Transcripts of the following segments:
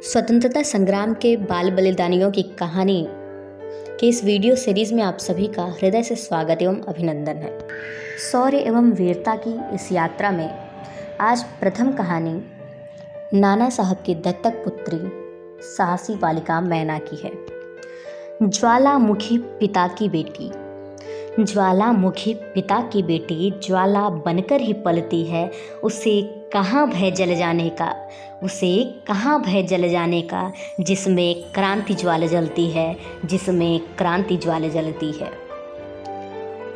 स्वतंत्रता संग्राम के बाल बलिदानियों की कहानी के इस वीडियो सीरीज में आप सभी का हृदय से स्वागत एवं अभिनंदन है। शौर्य एवं वीरता की इस यात्रा में आज प्रथम कहानी नाना साहब की दत्तक पुत्री साहसी बालिका मैना की है। ज्वालामुखी पिता की बेटी, ज्वालामुखी पिता की बेटी ज्वाला बनकर ही पलती है, उसे कहाँ भय जल जाने का, उसे कहाँ भय जल जाने का, जिसमें क्रांति ज्वाला जलती है, जिसमें क्रांति ज्वाला जलती है।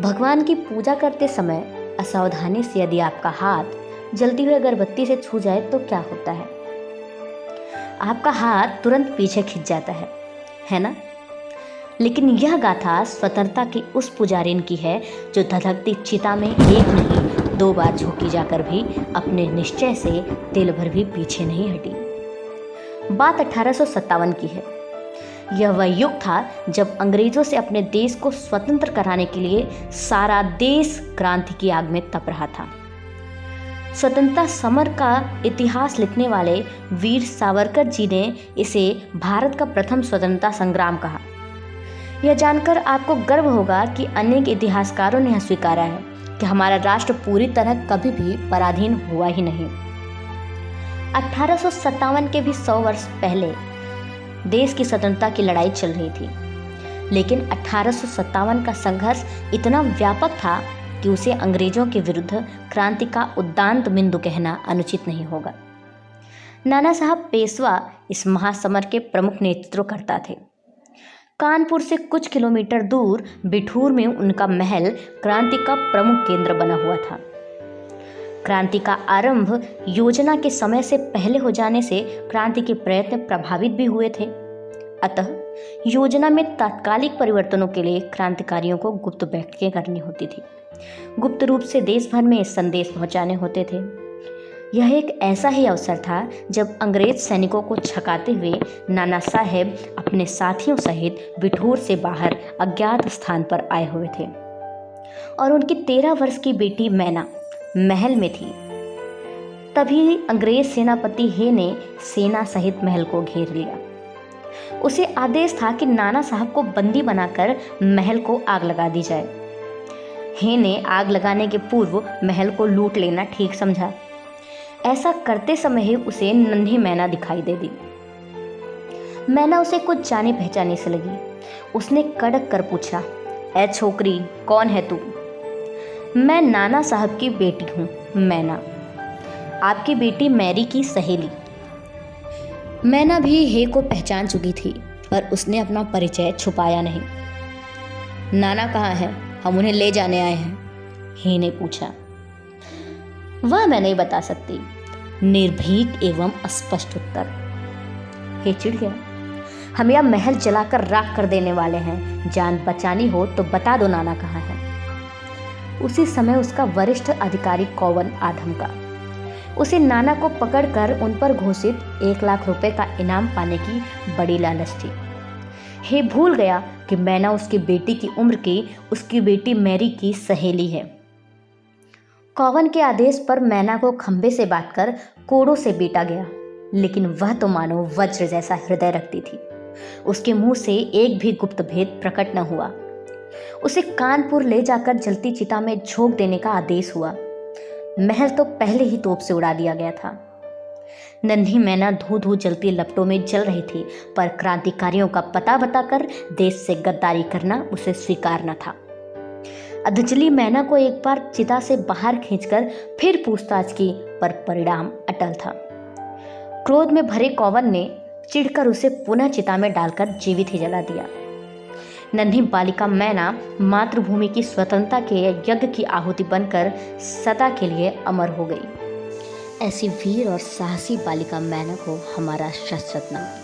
भगवान की पूजा करते समय असावधानी से यदि आपका हाथ जलती हुई अगरबत्ती से छू जाए तो क्या होता है? आपका हाथ तुरंत पीछे खिंच जाता है ना? लेकिन यह गाथा स्वतंत्रता की उस पुजारिन की है जो धधकती चिता में एक नहीं 2 बार झोंकी जाकर भी अपने निश्चय से तिल भर भी पीछे नहीं हटी। बात 1857 की है। यह वह युग था जब अंग्रेजों से अपने देश को स्वतंत्र कराने के लिए सारा देश क्रांति की आग में तप रहा था। स्वतंत्रता समर का इतिहास लिखने वाले वीर सावरकर जी ने इसे भारत का प्रथम स्वतंत्रता संग्राम कहा। यह जानकर आपको गर्व होगा कि अनेक इतिहासकारों ने यह स्वीकारा है कि हमारा राष्ट्र पूरी तरह कभी भी पराधीन हुआ ही नहीं। 1857 के भी 100 वर्ष पहले देश की स्वतंत्रता की लड़ाई चल रही थी, लेकिन 1857 का संघर्ष इतना व्यापक था कि उसे अंग्रेजों के विरुद्ध क्रांति का उद्दांत बिंदु कहना अनुचित नहीं होगा। नाना साहब पेशवा इस महासमर के प्रमुख नेतृत्वकर्ता थे। कानपुर से कुछ किलोमीटर दूर बिठूर में उनका महल क्रांति का प्रमुख केंद्र बना हुआ था। क्रांति का आरंभ योजना के समय से पहले हो जाने से क्रांति के प्रयत्न प्रभावित भी हुए थे। अतः योजना में तात्कालिक परिवर्तनों के लिए क्रांतिकारियों को गुप्त बैठकें करनी होती थी। गुप्त रूप से देश भर में संदेश पहुंचाने होते थे। यह एक ऐसा ही अवसर था जब अंग्रेज सैनिकों को छकाते हुए नाना साहब अपने साथियों सहित बिठूर से बाहर अज्ञात स्थान पर आए हुए थे और उनकी 13 वर्ष की बेटी मैना महल में थी। तभी अंग्रेज सेनापति हे ने सेना सहित महल को घेर लिया। उसे आदेश था कि नाना साहब को बंदी बनाकर महल को आग लगा दी जाए। हे ने आग लगाने के पूर्व महल को लूट लेना ठीक समझा। ऐसा करते समय ही उसे नन्ही मैना दिखाई दे दी। मैना उसे कुछ जाने पहचाने से लगी। उसने कड़क कर पूछा, ऐ छोकरी, कौन है तू? मैं नाना साहब की बेटी हूँ मैना, आपकी बेटी मैरी की सहेली। मैना भी हे को पहचान चुकी थी, पर उसने अपना परिचय छुपाया नहीं। नाना कहाँ है? हम उन्हें ले जाने आए हैं, हे ने पूछा। वह मैं नहीं बता सकती, निर्भीक एवं स्पष्ट उत्तर। हे चिढ़ गया, हम यह महल जलाकर राख कर देने वाले हैं। जान बचानी हो तो बता दो नाना कहाँ है। उसी समय उसका वरिष्ठ अधिकारी कौवन आधम का उसे नाना को पकड़कर उन पर घोषित 1 लाख रुपए का इनाम पाने की बड़ी लालच थी। हे भूल गया कि मैना उसकी बेटी की उम्र की उसकी बेटी मैरी की सहेली है। कौवन के आदेश पर मैना को खंभे से बांधकर कोड़ों से बीटा गया, लेकिन वह तो मानो वज्र जैसा हृदय रखती थी। उसके मुंह से एक भी गुप्त भेद प्रकट न हुआ। उसे कानपुर ले जाकर जलती चिता में झोंक देने का आदेश हुआ। महल तो पहले ही तोप से उड़ा दिया गया था। नन्ही मैना धू धू जलती लपटों में जल रही थी, पर क्रांतिकारियों का पता बताकर देश से गद्दारी करना उसे स्वीकार न था। अधजली मैना को एक बार चिता से बाहर खींचकर फिर पूछताछ की, पर परिणाम अटल था। क्रोध में भरे कौवन ने चिढ़कर उसे पुनः चिता में डालकर जीवित ही जला दिया। नन्ही बालिका मैना मातृभूमि की स्वतंत्रता के यज्ञ की आहुति बनकर सदा के लिए अमर हो गई। ऐसी वीर और साहसी बालिका मैना को हमारा शाश्वत नाम।